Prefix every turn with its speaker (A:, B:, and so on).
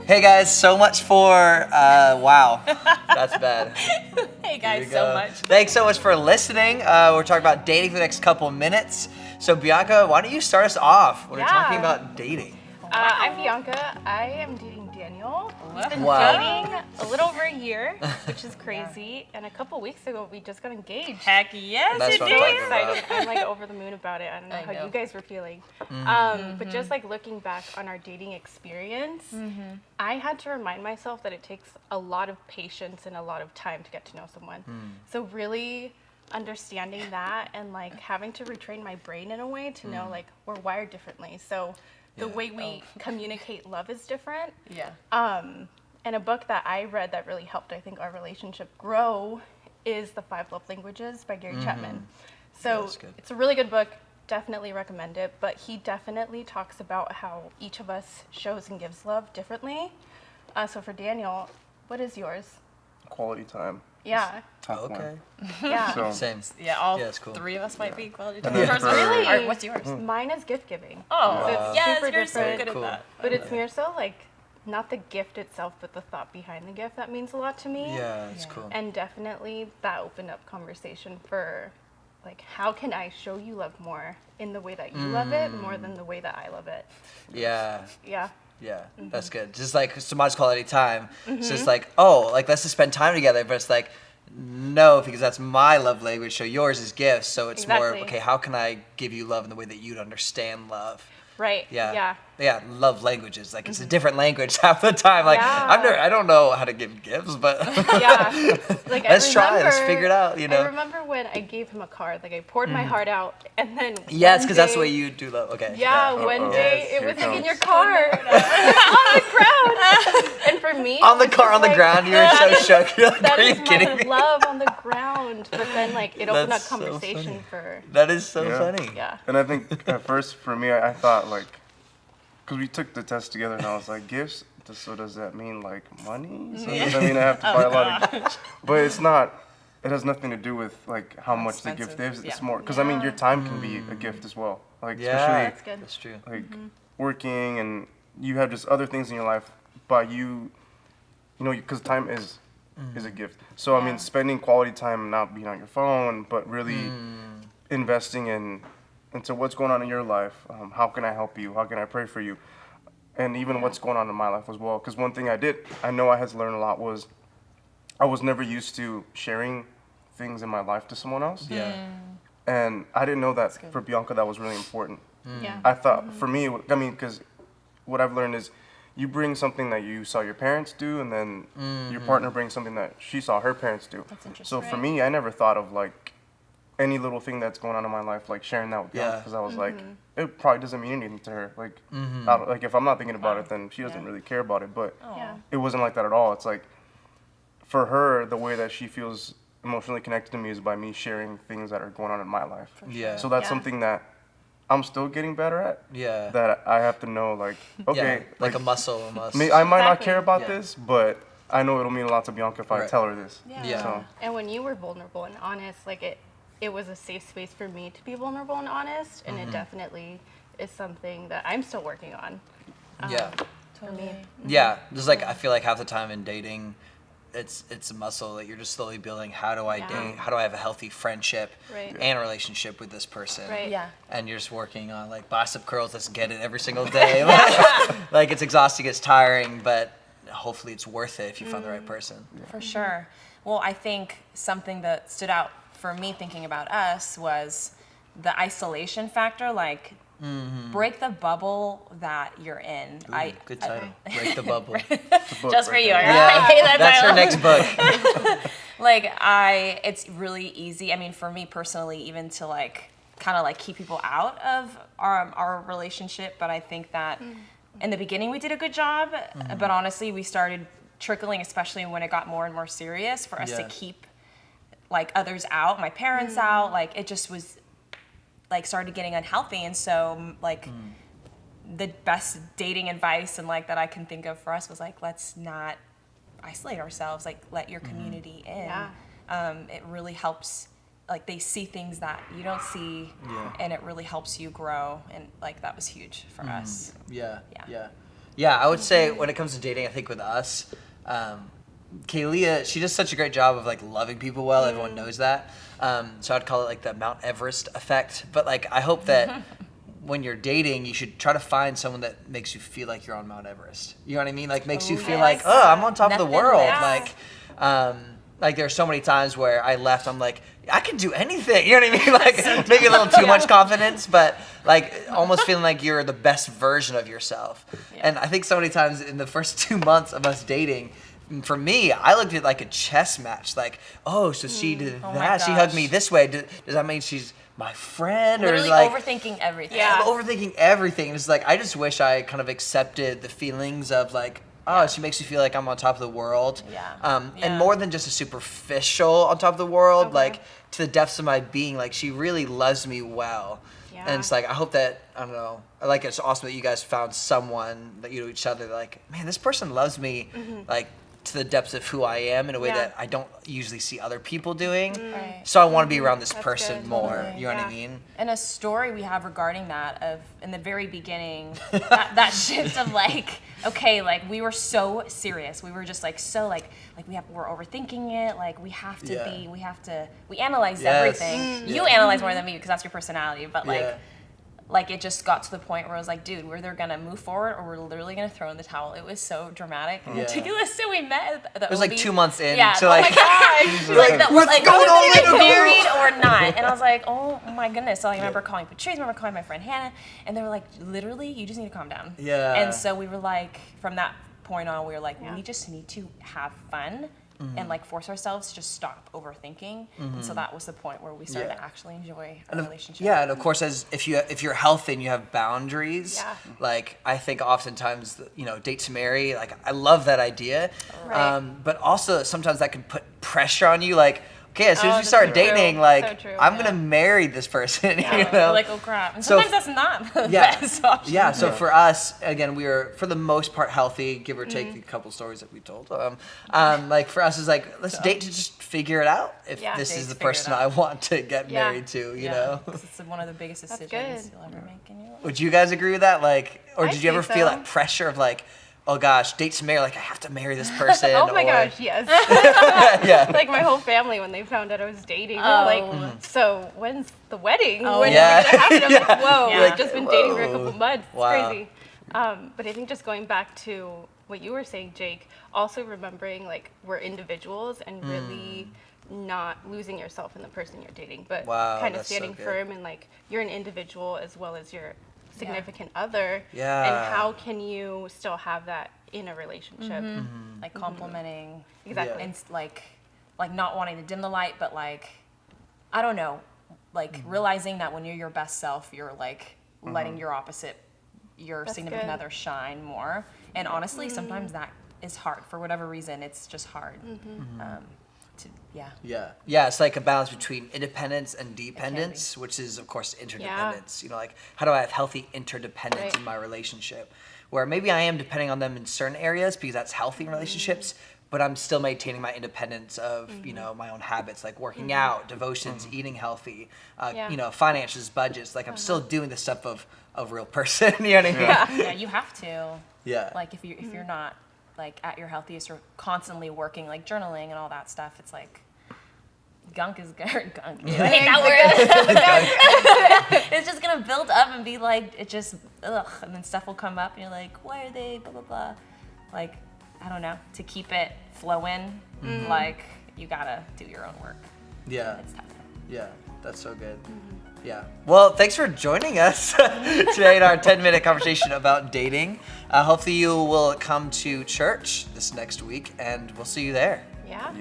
A: Hey guys, so much for, wow, that's bad.
B: Hey guys, so much.
A: Thanks so much for listening. We're talking about dating for the next couple of minutes. So Bianca, why don't you start us off when we're talking about dating?
C: I'm Bianca. I am dating Daniel. We've been
A: Wow.
C: dating a little over a year, which is crazy. And a couple weeks ago, we just got engaged.
B: Heck yes,
A: That's
B: it
A: what I'm talking
B: is.
A: about.
C: Excited. I'm like over the moon about it. I don't know how you guys were feeling. But just like looking back on our dating experience, I had to remind myself that it takes a lot of patience and a lot of time to get to know someone. So really understanding that and like having to retrain my brain in a way to know like we're wired differently. So the way we communicate love is different.
B: Yeah.
C: And a book that I read that really helped, I think, our relationship grow is The 5 Love Languages by Gary Chapman. So
A: that's good.
C: it's a really good book. Definitely recommend it. But he definitely talks about how each of us shows and gives love differently. So for Daniel, what is yours?
D: Quality time.
C: Yeah.
D: Top
A: Okay.
C: Yeah.
D: So
A: Same.
B: Yeah, all
A: Yeah, it's cool.
B: three of us might be quality
D: And
B: time
D: then
B: person.
C: Really?
B: Or what's yours?
C: Mine is gift giving.
B: Oh,
C: So it's
B: yes,
C: super
B: you're so
C: different.
B: good
A: Cool.
B: at that.
C: But it's more so like not the gift itself, but the thought behind the gift that means a lot to me.
A: Yeah, it's cool.
C: And definitely that opened up conversation for like how can I show you love more in the way that you love it more than the way that I love it.
A: Yeah.
C: Yeah.
A: Yeah, that's good. Just like so much quality time. It's just like, oh, like let's just spend time together. But it's like, no, because that's my love language. So yours is gifts. So it's more,
C: Exactly.
A: okay, how can I give you love in the way that you'd understand love?
C: Right.
A: Yeah.
C: Yeah.
A: Yeah, love languages. Like it's a different language half the time. Like
C: Yeah.
A: I don't know how to give gifts, but
C: Yeah. Like
A: let's try. Let's figure it out. You
C: I
A: know.
C: remember when I gave him a card, like I poured my heart out and then
A: Yes,
C: one
A: because that's the
C: day-
A: way you do love. Okay.
C: Yeah,
D: Uh-oh.
C: one day
D: Yes,
C: it was
D: here
C: like in
D: comes.
C: your car on the ground. And for me,
A: On the
C: it was
A: car,
C: just
A: on the
C: like,
A: ground, you're so shook. You're like,
C: That
A: are you
C: is
A: kidding
C: my
A: me?
C: love on the ground. But then like it opened up
A: That's so
C: conversation
A: funny.
C: for
A: That is so
D: Yeah.
A: funny.
C: yeah.
D: And I think at first for me, I thought like, because we took the test together and I was like, gifts? So does that mean like money? So does that mean I have to buy a lot of? But it's not. It has nothing to do with like how much the gift is. It's more because I mean your time can be a gift as well. Like
A: Yeah,
D: especially
C: That's good.
A: that's true.
D: like working and you have just other things in your life, but you know, because time is a gift. So I mean, spending quality time, not being on your phone, but really investing into what's going on in your life. How can I help you? How can I pray for you? And even what's going on in my life as well. Because one thing I know I had to learn a lot was I was never used to sharing things in my life to someone else.
A: Yeah.
D: And I didn't know that for Bianca that was really important.
C: Yeah.
D: I thought for me, I mean, because what I've learned is you bring something that you saw your parents do, and then your partner brings something that she saw her parents do.
B: That's interesting.
D: So for me, I never thought of like any little thing that's going on in my life, like sharing that with Bianca,
A: Yeah.
D: because I was like, it probably doesn't mean anything to her. Like, I don't, like if I'm not thinking about it, then she doesn't really care about it. But
C: Yeah.
D: it wasn't like that at all. It's like for her, the way that she feels emotionally connected to me is by me sharing things that are going on in my life.
A: Yeah.
D: So that's
C: Yeah.
D: something that I'm still getting better at.
A: Yeah.
D: That I have to know, like, okay,
A: Yeah, like a muscle almost.
D: I might not
C: Exactly.
D: care about
A: Yeah.
D: this, but I know it'll mean a lot to Bianca if I
A: Right.
D: tell her this.
A: Yeah.
D: So,
C: And when you were vulnerable and honest, like it was a safe space for me to be vulnerable and honest, and it definitely is something that I'm still working on.
A: Yeah.
C: For me.
A: Yeah. Just like I feel like half the time in dating, it's a muscle that you're just slowly building. How do I
C: Yeah.
A: date? How do I have a healthy friendship
C: Right.
A: and relationship with this person?
C: Right.
B: Yeah.
A: And you're just working on like bicep curls. Let's get it every single day. Like it's exhausting, it's tiring, but hopefully it's worth it if you find the right person.
B: For sure. Well, I think something that stood out for me thinking about us was the isolation factor. Like, break the bubble that you're in.
A: Ooh, good title. Break the bubble.
D: it's a book
B: Just for
D: right
B: you.
D: there.
A: Yeah, that's her next book.
B: Like it's really easy. I mean, for me personally, even to like kind of like keep people out of our relationship. But I think that in the beginning we did a good job. But honestly, we started trickling, especially when it got more and more serious, for us to
A: Yeah.
B: keep like others out, my parents out. Like it just was like started getting unhealthy, and so like. The best dating advice and like that I can think of for us was like, let's not isolate ourselves, like let your community in.
C: Yeah.
B: It really helps, like they see things that you don't see,
A: Yeah.
B: and it really helps you grow, and like that was huge for us.
A: Yeah.
B: Yeah.
A: Yeah. Yeah, I would say when it comes to dating, I think with us, Kaylia, she does such a great job of like loving people well. Everyone knows that. So I'd call it like the Mount Everest effect. But like, I hope that when you're dating, you should try to find someone that makes you feel like you're on Mount Everest. You know what I mean? Like makes you feel like, oh, I'm on top of the world. Like there's so many times where I left, I'm like, I can do anything. You know what I mean? Like maybe a little too much confidence, but like almost feeling like you're the best version of yourself. Yeah. And I think so many times in the first 2 months of us dating, for me, I looked at it like a chess match. Like, oh, so she did that. She hugged me this way. Does that mean she's my friend?
B: Literally
A: or like
B: overthinking everything.
A: Yeah, I'm overthinking everything. It's like I just wish I kind of accepted the feelings of like, oh, she makes me feel like I'm on top of the world. And more than just a superficial on top of the world, like to the depths of my being, like she really loves me well. Yeah. And it's like, I hope that, I don't know, like it's awesome that you guys found someone that you know each other, like, man, this person loves me, like to the depths of who I am in a way that I don't usually see other people doing. Right. So I want to be around this person more. You know what I mean?
B: And a story we have regarding that of in the very beginning, that shift of like, okay, like we were so serious. We were just like so like we're overthinking it. Like we have to we analyze everything. You analyze more than me because that's your personality. But like it just got to the point where I was like, dude, we're either gonna move forward or we're literally gonna throw in the towel. It was so dramatic and ridiculous. So we met.
A: It was like 2 months in.
B: Yeah.
A: So like,
B: oh my gosh. What's going on? Married or not? And I was like, oh my goodness. So I remember calling Patrice. I remember calling my friend Hannah, and they were like, literally, you just need to calm down. Yeah. And so we were like, from that point on, we were like, we just need to have fun. And like force ourselves to just stop overthinking, and so that was the point where we started to actually enjoy our relationship.
A: Yeah, and of course, as if you're healthy and you have boundaries, like I think oftentimes date to marry, like I love that idea, but also sometimes that can put pressure on you, like. Okay, as soon as we start dating, like, I'm going to marry this person, you know?
B: Like, oh crap. And sometimes that's not the best option.
A: Yeah, so for us, again, we were, for the most part, healthy, give or take the couple stories that we told. Like, for us, it's like, let's date to just figure it out if this is the person I want to get married to, you know?
B: It's one of the biggest decisions you'll ever make in your life.
A: Would you guys agree with that? Like, or did you ever feel that pressure of, like, oh gosh, date to marry, like I have to marry this person.
C: Oh my gosh, yes. Like my whole family, when they found out I was dating, they were like, so when's the wedding? When is it gonna happen? I'm like, whoa, I've just been dating for a couple months. It's crazy. But I think just going back to what you were saying, Jake, also remembering like we're individuals and really not losing yourself in the person you're dating, but kind of standing firm and like you're an individual as well as your significant other, and how can you still have that in a relationship?
B: Like complimenting, and like not wanting to dim the light, but like I don't know, like realizing that when you're your best self, you're like letting your opposite, your significant other shine more. And honestly, sometimes that is hard for whatever reason. It's just hard.
A: It's like a balance between independence and dependence, which is of course interdependence. You know, like how do I have healthy interdependence in my relationship, where maybe I am depending on them in certain areas because that's healthy in relationships, but I'm still maintaining my independence of my own habits, like working out, devotions, eating healthy, finances, budgets. Like I'm still doing the stuff of a real person. You know what I mean?
B: Yeah, you have to. Yeah. Like if you're not like at your healthiest or constantly working, like journaling and all that stuff, it's like gunk is gunk. I hate that word. It's just gonna build up and be like, it just and then stuff will come up and you're like, why are they blah blah blah? Like, I don't know. To keep it flowing, like you gotta do your own work.
A: Yeah. It's tough. Yeah, that's so good. Yeah. Well, thanks for joining us today in our 10-minute conversation about dating. Hopefully you will come to church this next week, and we'll see you there.
C: Yeah.